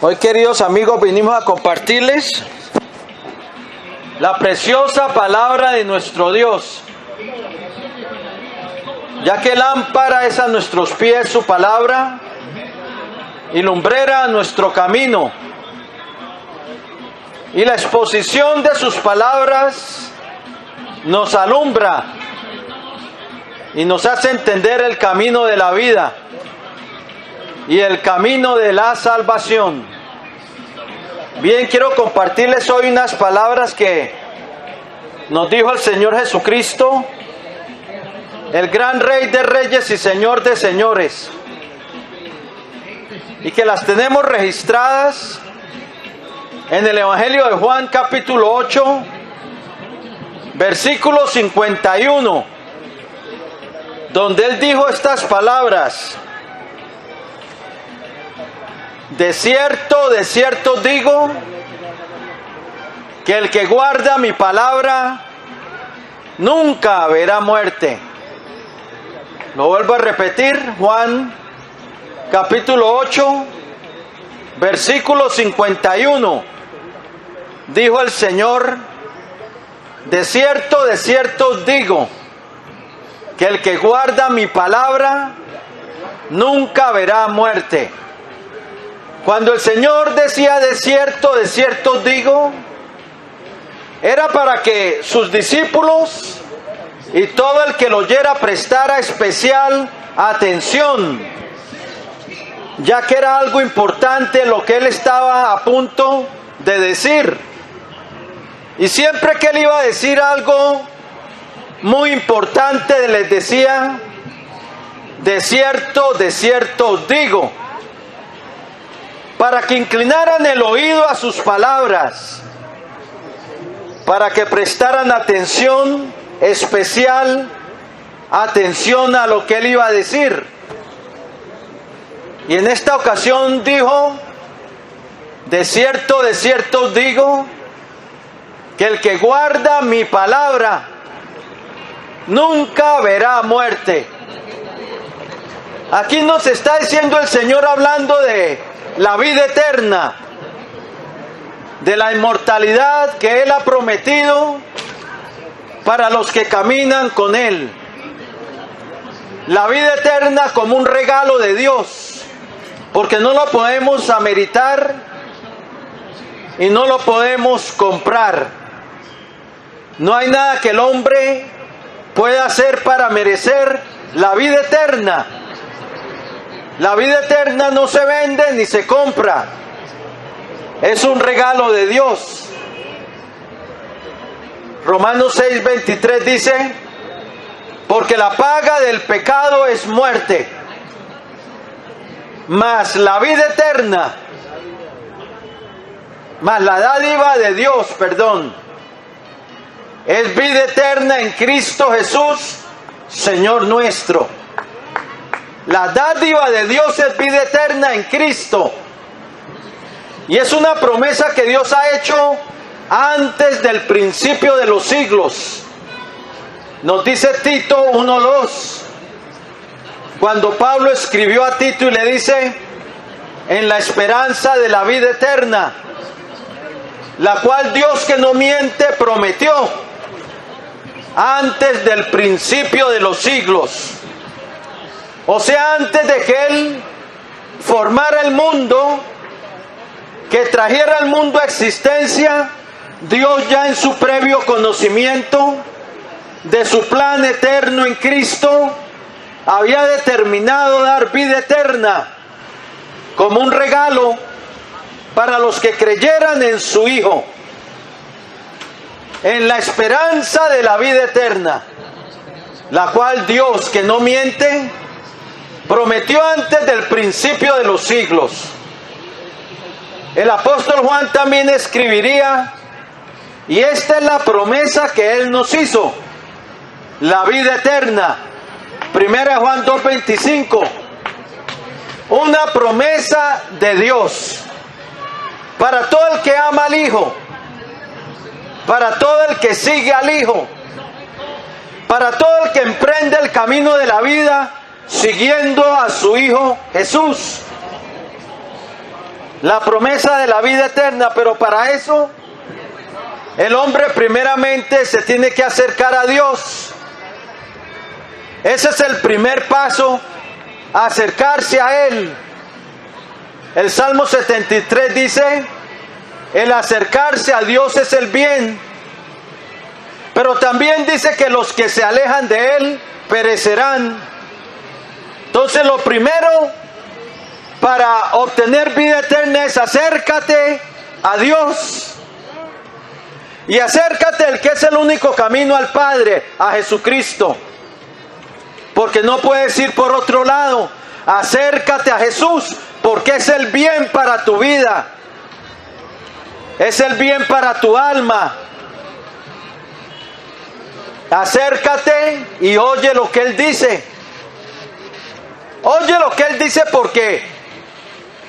Hoy, queridos amigos, vinimos a compartirles la preciosa palabra de nuestro Dios, ya que lámpara es a nuestros pies su palabra y lumbrera a nuestro camino, y la exposición de sus palabras nos alumbra y nos hace entender el camino de la vida y el camino de la salvación. Bien, quiero compartirles hoy unas palabras que nos dijo el Señor Jesucristo, el gran Rey de Reyes y Señor de Señores, y que las tenemos registradas en el Evangelio de Juan, capítulo 8, versículo 51, donde Él dijo estas palabras: de cierto digo, que el que guarda mi palabra nunca verá muerte. Lo vuelvo a repetir, Juan capítulo 8, versículo 51. Dijo el Señor: de cierto os digo, que el que guarda mi palabra nunca verá muerte. Cuando el Señor decía de cierto os digo, era para que sus discípulos y todo el que lo oyera prestara especial atención, ya que era algo importante lo que Él estaba a punto de decir. Y siempre que Él iba a decir algo muy importante, les decía: de cierto os digo, para que inclinaran el oído a sus palabras, para que prestaran especial atención a lo que Él iba a decir. Y en esta ocasión dijo: de cierto os digo, que el que guarda mi palabra nunca verá muerte. Aquí nos está diciendo el Señor, hablando de la vida eterna, de la inmortalidad que Él ha prometido para los que caminan con Él. La vida eterna como un regalo de Dios, porque no lo podemos ameritar y no lo podemos comprar. No hay nada que el hombre pueda hacer para merecer la vida eterna. La vida eterna no se vende ni se compra. Es un regalo de Dios. Romanos 6:23 dice: porque la paga del pecado es muerte, mas la vida eterna, mas la dádiva de Dios, es vida eterna en Cristo Jesús, Señor nuestro. La dádiva de Dios es vida eterna en Cristo. Y es una promesa que Dios ha hecho antes del principio de los siglos. Nos dice Tito 1:2, cuando Pablo escribió a Tito y le dice: en la esperanza de la vida eterna, la cual Dios, que no miente, prometió antes del principio de los siglos. O sea, antes de que Él formara el mundo, que trajera al mundo a existencia, Dios, ya en su previo conocimiento de su plan eterno en Cristo, había determinado dar vida eterna como un regalo para los que creyeran en su Hijo, en la esperanza de la vida eterna, la cual Dios, que no miente, prometió antes del principio de los siglos. El apóstol Juan también escribiría: y esta es la promesa que Él nos hizo, la vida eterna. 1 Juan 2:25. Una promesa de Dios para todo el que ama al Hijo, para todo el que sigue al Hijo, para todo el que emprende el camino de la vida siguiendo a su Hijo Jesús. la promesa de la vida eterna, pero para eso el hombre primeramente se tiene que acercar a Dios. Ese es el primer paso, acercarse a Él. El Salmo 73 dice, el acercarse a Dios es el bien, pero también dice que los que se alejan de Él perecerán. Entonces lo primero para obtener vida eterna es acércate a Dios. Y acércate al que es el único camino al Padre, a Jesucristo. Porque no puedes ir por otro lado. Acércate a Jesús, porque es el bien para tu vida. Es el bien para tu alma. Acércate y oye lo que Él dice. Oye lo que Él dice, porque,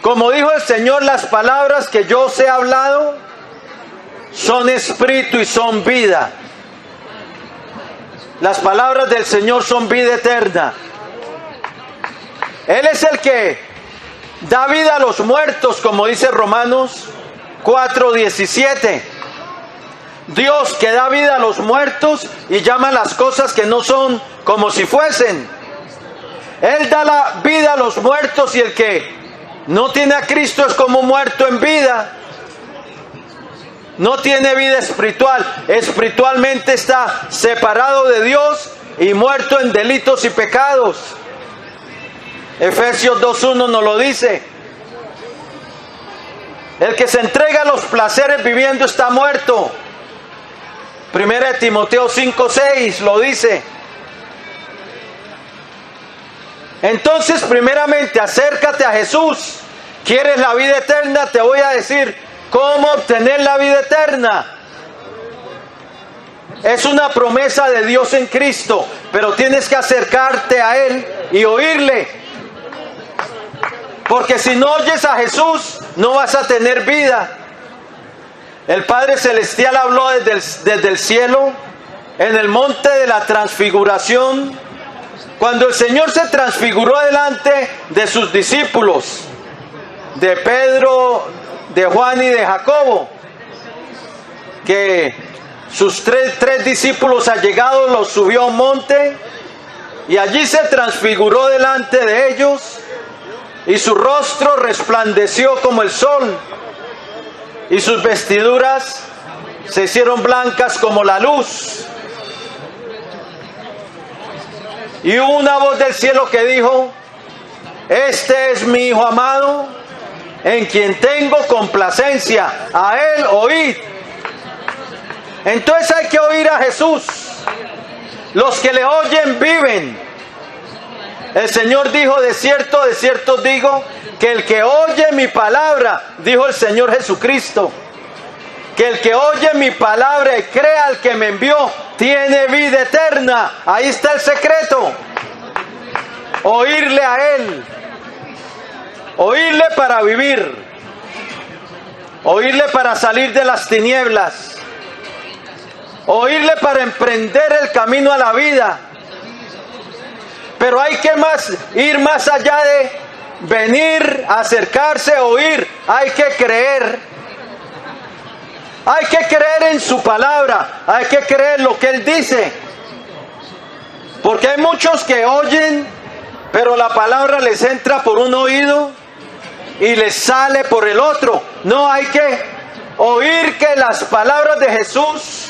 como dijo el Señor, las palabras que yo os he hablado son espíritu y son vida. Las palabras del Señor son vida eterna. Él es el que da vida a los muertos, como dice Romanos 4:17. Dios que da vida a los muertos y llama las cosas que no son como si fuesen. Él da la vida a los muertos, y el que no tiene a Cristo es como muerto en vida. No tiene vida espiritual. Espiritualmente está separado de Dios y muerto en delitos y pecados. Efesios 2:1 nos lo dice. El que se entrega a los placeres viviendo está muerto. 1 Timoteo 5:6 lo dice. Entonces, primeramente, acércate a Jesús. ¿Quieres la vida eterna? Te voy a decir cómo obtener la vida eterna. Es una promesa de Dios en Cristo, pero tienes que acercarte a Él y oírle. Porque si no oyes a Jesús, no vas a tener vida. El Padre Celestial habló desde el cielo, en el monte de la transfiguración, cuando el Señor se transfiguró delante de sus discípulos, de Pedro, de Juan y de Jacobo, que sus tres discípulos allegados los subió a un monte, y allí se transfiguró delante de ellos, y su rostro resplandeció como el sol, y sus vestiduras se hicieron blancas como la luz. Y hubo una voz del cielo que dijo: este es mi Hijo amado, en quien tengo complacencia, a Él oíd. Entonces hay que oír a Jesús. Los que le oyen viven. El Señor dijo: de cierto os digo, que el que oye mi palabra, dijo el Señor Jesucristo, que el que oye mi palabra y crea al que me envió, tiene vida eterna. Ahí está el secreto. Oírle a Él. Oírle para vivir. Oírle para salir de las tinieblas. Oírle para emprender el camino a la vida. Pero hay que ir más allá de venir, acercarse, oír. Hay que creer. Hay que creer en su palabra. Hay que creer lo que Él dice. Porque hay muchos que oyen, pero la palabra les entra por un oído y les sale por el otro. No, hay que oír que las palabras de Jesús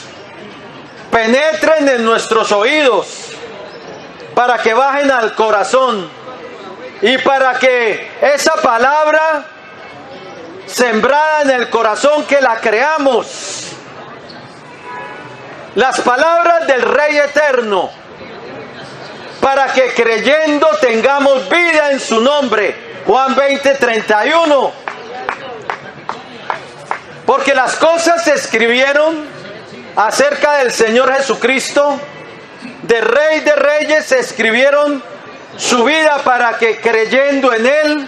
penetren en nuestros oídos, para que bajen al corazón, y para que esa palabra sembrada en el corazón, que la creamos. Las palabras del Rey Eterno, para que creyendo tengamos vida en su nombre. Juan 20:31. Porque las cosas se escribieron acerca del Señor Jesucristo, de Rey de Reyes, se escribieron su vida, para que creyendo en Él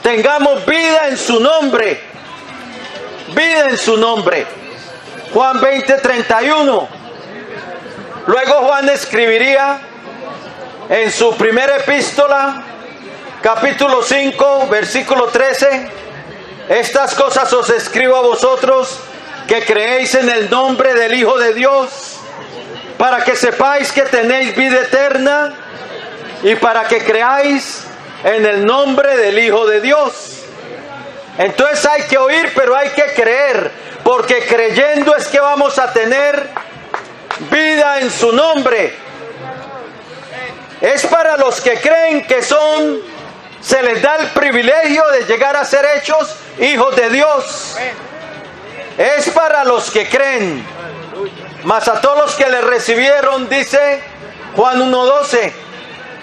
tengamos vida en su nombre. Vida en su nombre. Juan 20:31. Luego Juan escribiría en su primera epístola, capítulo 5, versículo 13: Estas cosas os escribo a vosotros que creéis en el nombre del Hijo de Dios, para que sepáis que tenéis vida eterna y para que creáis en el nombre del Hijo de Dios. Entonces hay que oír, pero hay que creer, porque creyendo es que vamos a tener vida en su nombre. Es para los que creen que se les da el privilegio de llegar a ser hechos hijos de Dios. Es para los que creen. Mas a todos los que le recibieron, dice Juan 1:12,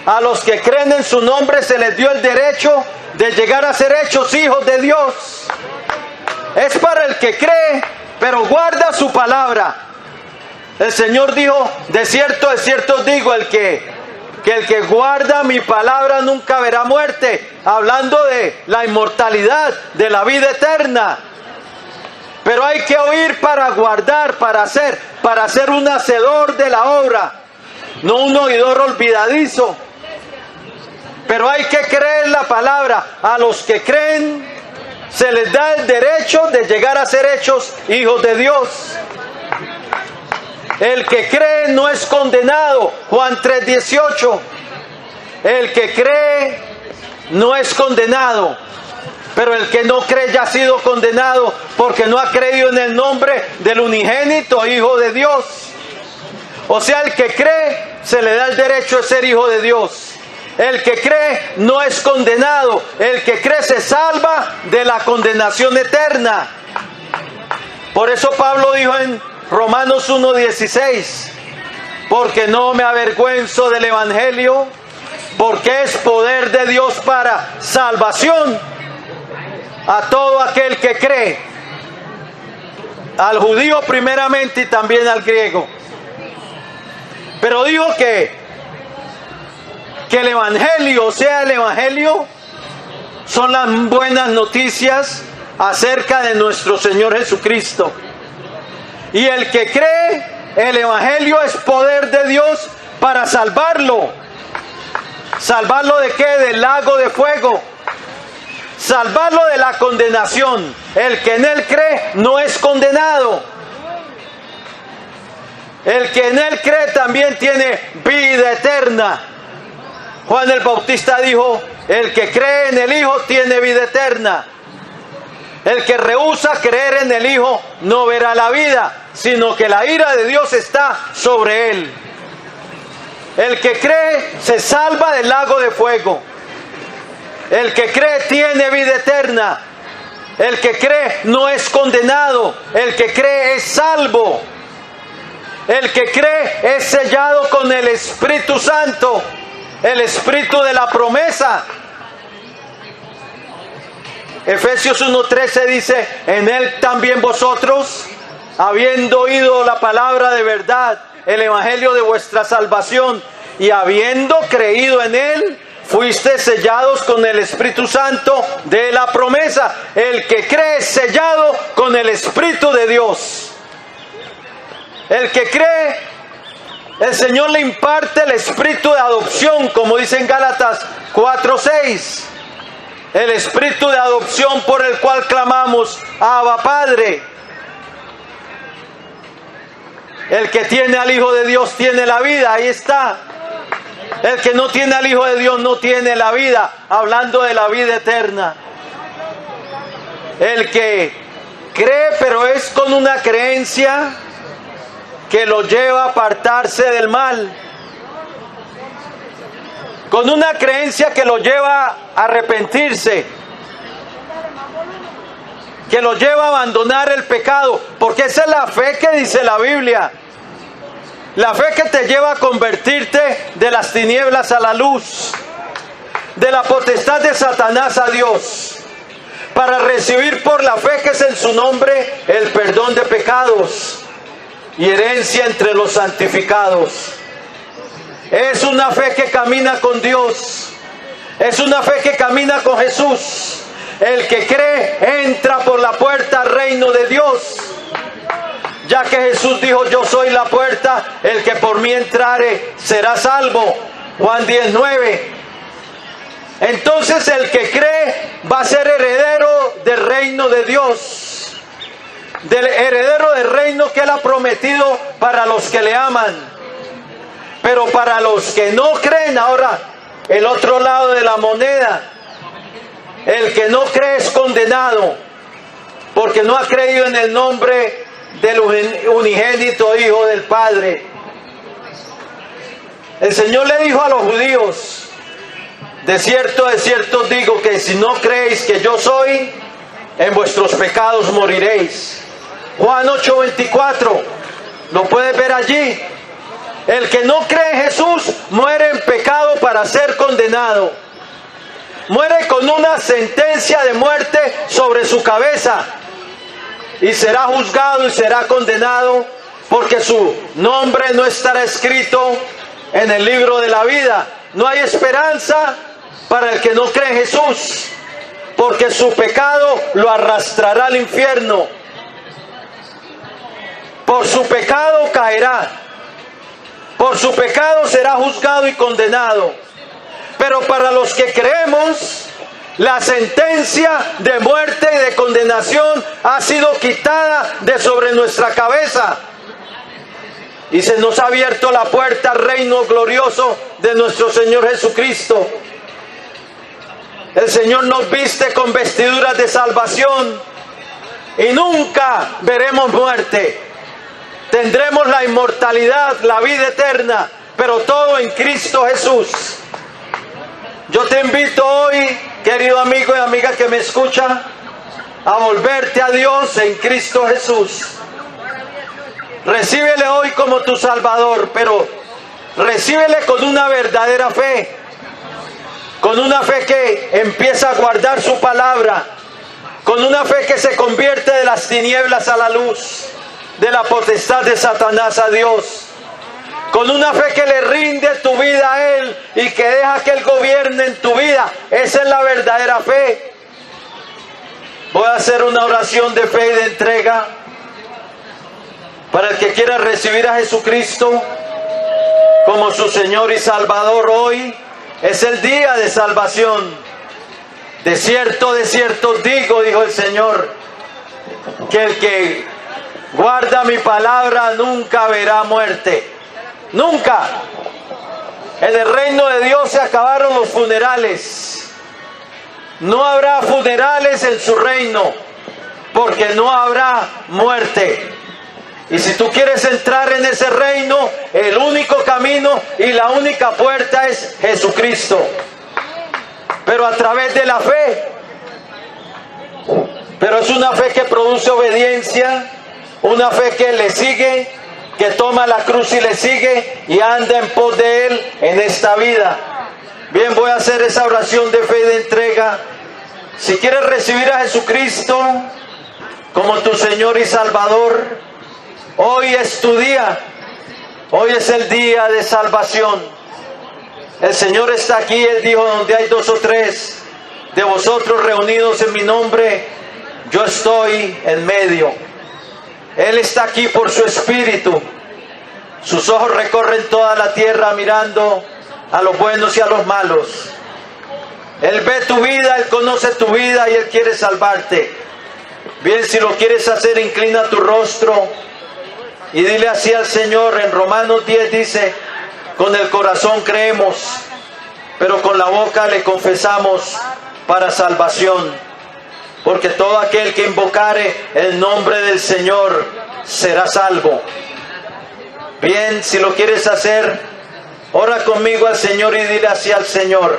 a los que creen en su nombre se les dio el derecho de llegar a ser hechos hijos de Dios. Es para el que cree, pero guarda su palabra. El Señor dijo, de cierto os digo, el que guarda mi palabra nunca verá muerte, hablando de la inmortalidad, de la vida eterna. Pero hay que oír para guardar, para ser un hacedor de la obra, no un oidor olvidadizo. Pero hay que creer la palabra. A los que creen se les da el derecho de llegar a ser hechos hijos de Dios. El que cree no es condenado. Juan 3:18. El que cree no es condenado. Pero el que no cree ya ha sido condenado porque no ha creído en el nombre del unigénito Hijo de Dios. O sea, el que cree se le da el derecho de ser hijo de Dios. El que cree no es condenado. El que cree se salva de la condenación eterna. Por eso Pablo dijo en Romanos 1:16, porque no me avergüenzo del Evangelio, porque es poder de Dios para salvación a todo aquel que cree, al judío primeramente y también al griego. Pero dijo que el Evangelio, o sea, el Evangelio son las buenas noticias acerca de nuestro Señor Jesucristo. Y el que cree, el Evangelio es poder de Dios para salvarlo. ¿Salvarlo de qué? Del lago de fuego. Salvarlo de la condenación. El que en él cree no es condenado. El que en él cree también tiene vida eterna. Juan el Bautista dijo, el que cree en el Hijo tiene vida eterna. El que rehúsa creer en el Hijo no verá la vida, sino que la ira de Dios está sobre él. El que cree se salva del lago de fuego. El que cree tiene vida eterna. El que cree no es condenado. El que cree es salvo. El que cree es sellado con el Espíritu Santo, el Espíritu de la promesa. Efesios 1:13 dice, en él también vosotros, habiendo oído la palabra de verdad, el evangelio de vuestra salvación, y habiendo creído en él, fuiste sellados con el Espíritu Santo de la promesa. El que cree es sellado con el Espíritu de Dios. El que cree, el Señor le imparte el espíritu de adopción, como dice en Gálatas 4:6. El espíritu de adopción por el cual clamamos, Abba Padre. El que tiene al Hijo de Dios tiene la vida, ahí está. El que no tiene al Hijo de Dios no tiene la vida, hablando de la vida eterna. El que cree, pero es con una creencia que lo lleva a apartarse del mal, con una creencia que lo lleva a arrepentirse, que lo lleva a abandonar el pecado, porque esa es la fe que dice la Biblia, la fe que te lleva a convertirte de las tinieblas a la luz, de la potestad de Satanás a Dios, para recibir por la fe que es en su nombre el perdón de pecados y herencia entre los santificados. Es una fe que camina con Dios. Es una fe que camina con Jesús. El que cree entra por la puerta al reino de Dios. Ya que Jesús dijo, yo soy la puerta, el que por mí entrare será salvo. Juan 10:9. Entonces el que cree va a ser heredero del reino de Dios, del heredero del reino que Él ha prometido para los que le aman. Pero para los que no creen, ahora el otro lado de la moneda, el que no cree es condenado, porque no ha creído en el nombre del unigénito Hijo del Padre. El Señor le dijo a los judíos: de cierto os digo que si no creéis que yo soy, en vuestros pecados moriréis. Juan 8:24, lo puedes ver allí. El que no cree en Jesús muere en pecado para ser condenado. Muere con una sentencia de muerte sobre su cabeza y será juzgado y será condenado, porque su nombre no estará escrito en el libro de la vida. No hay esperanza para el que no cree en Jesús, porque su pecado lo arrastrará al infierno. Por su pecado caerá, por su pecado será juzgado y condenado. Pero para los que creemos, la sentencia de muerte y de condenación ha sido quitada de sobre nuestra cabeza, y se nos ha abierto la puerta al reino glorioso de nuestro Señor Jesucristo. El Señor nos viste con vestiduras de salvación y nunca veremos muerte. Tendremos la inmortalidad, la vida eterna, pero todo en Cristo Jesús. Yo te invito hoy, querido amigo y amiga que me escucha, a volverte a Dios en Cristo Jesús. Recíbele hoy como tu Salvador, pero recíbele con una verdadera fe, con una fe que empieza a guardar su palabra, con una fe que se convierte de las tinieblas a la luz, de la potestad de Satanás a Dios, con una fe que le rinde tu vida a Él y que deja que Él gobierne en tu vida. Esa es la verdadera fe. Voy a hacer una oración de fe y de entrega para el que quiera recibir a Jesucristo como su Señor y Salvador. Hoy es el día de salvación. De cierto os digo, dijo el Señor, que el que guarda mi palabra nunca verá muerte. Nunca. En el reino de Dios se acabaron los funerales. No habrá funerales en su reino, porque no habrá muerte. Y si tú quieres entrar en ese reino, el único camino y la única puerta es Jesucristo. Pero a través de la fe. Pero es una fe que produce obediencia, una fe que le sigue, que toma la cruz y le sigue y anda en pos de Él en esta vida. Bien, voy a hacer esa oración de fe y de entrega. Si quieres recibir a Jesucristo como tu Señor y Salvador, hoy es tu día. Hoy es el día de salvación. El Señor está aquí. Él dijo: donde hay 2 o 3 de vosotros reunidos en mi nombre, yo estoy en medio. Él está aquí por su Espíritu. Sus ojos recorren toda la tierra mirando a los buenos y a los malos. Él ve tu vida, Él conoce tu vida y Él quiere salvarte. Bien, si lo quieres hacer, inclina tu rostro y dile así al Señor. En Romanos 10 dice: con el corazón creemos, pero con la boca le confesamos para salvación. Porque todo aquel que invocare el nombre del Señor será salvo. Bien, si lo quieres hacer, ora conmigo al Señor y dile así al Señor: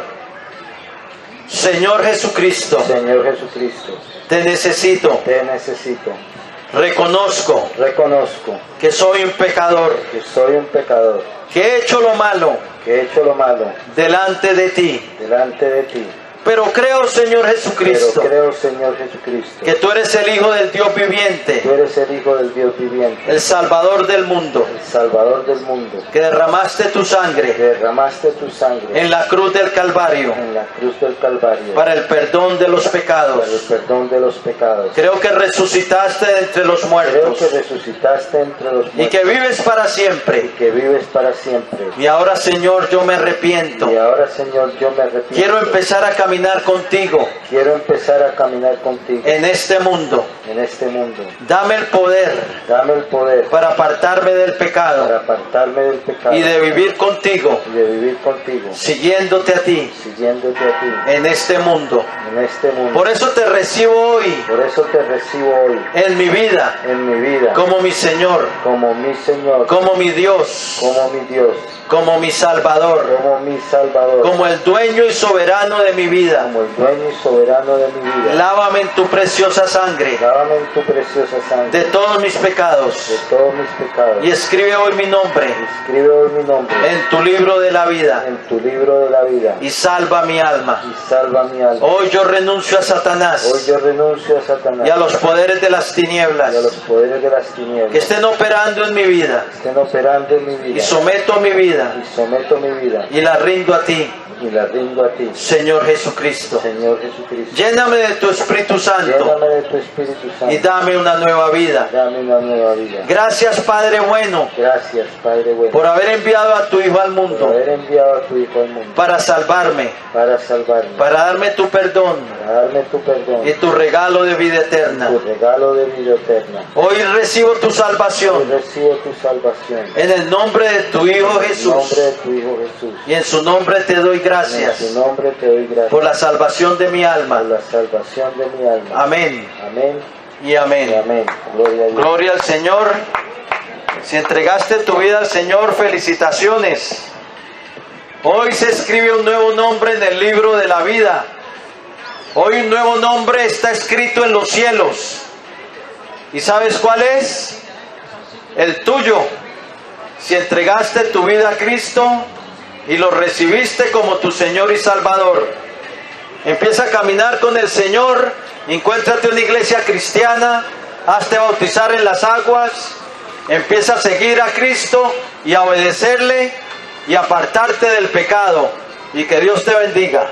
Señor Jesucristo, Señor Jesucristo, te necesito. te necesito. Reconozco que soy un pecador, Que soy un pecador, que he hecho lo malo que he hecho lo malo delante de ti. delante de ti. Pero creo, Señor Jesucristo, Pero creo, Señor Jesucristo, que tú eres el Hijo del Dios tú viviente, eres el Hijo del Dios viviente, el Salvador del mundo, el Salvador del mundo, que derramaste tu que sangre derramaste tu sangre en la cruz del Calvario en la cruz del Calvario para el perdón de los para el pecados. perdón de los pecados. Creo que resucitaste de entre los Creo muertos que resucitaste entre los y muertos que vives para y siempre. que vives para siempre. Y ahora, Señor, yo me arrepiento. Y ahora, Señor, yo me arrepiento. Quiero empezar a caminar caminar contigo Quiero empezar a caminar contigo en este mundo. en este mundo. Dame el poder Dame el poder para apartarme del para pecado apartarme del pecado y de vivir contigo, y de vivir contigo, siguiéndote a ti siguiéndote a ti en este mundo. en este mundo. Por eso te recibo hoy Por eso te recibo hoy en mi vida en mi vida como mi Señor, como mi Señor, como mi Dios, como mi Dios, como mi Salvador, como mi Salvador, como el dueño y soberano de mi vida. como el dueño y soberano de mi vida. Lávame en tu preciosa sangre Lávame en tu preciosa sangre de todos mis pecados de todos mis pecados. y escribe hoy mi nombre Escribe hoy mi nombre en tu libro de la vida en tu libro de la vida y salva mi alma. y salva mi alma. Hoy yo renuncio a Hoy Satanás yo renuncio a Satanás y a los poderes de las tinieblas y a los poderes de las que tinieblas estén operando en mi vida que estén operando en mi y vida, someto mi vida y someto mi vida y la rindo a ti, y la rindo a ti, Señor Jesucristo. Señor Jesucristo. Lléname de tu Espíritu Santo Lléname de tu Espíritu Santo y dame una nueva vida. dame una nueva vida. Gracias, Padre bueno, Gracias, Padre bueno, por haber enviado a tu Hijo al por mundo haber enviado a tu Hijo al mundo para salvarme, para salvarme, para darme tu perdón para darme tu perdón y tu regalo de vida tu eterna. regalo de vida eterna. Hoy recibo tu Hoy salvación recibo tu salvación en el nombre de tu Hijo en el nombre Jesús de tu Hijo Jesús. y en su nombre te doy En gracias su nombre te doy gracias por la salvación de mi por alma. la salvación de mi alma. Amén Amén y y amén. amén. Gloria a Dios. Gloria al Señor. Si entregaste tu vida al Señor, felicitaciones. Hoy se escribe un nuevo nombre en el libro de la vida. Hoy un nuevo nombre está escrito en los cielos. ¿Y sabes cuál es? El tuyo. Si entregaste tu vida a Cristo y lo recibiste como tu Señor y Salvador, empieza a caminar con el Señor, encuéntrate una iglesia cristiana, hazte bautizar en las aguas, empieza a seguir a Cristo y a obedecerle y apartarte del pecado. Y que Dios te bendiga.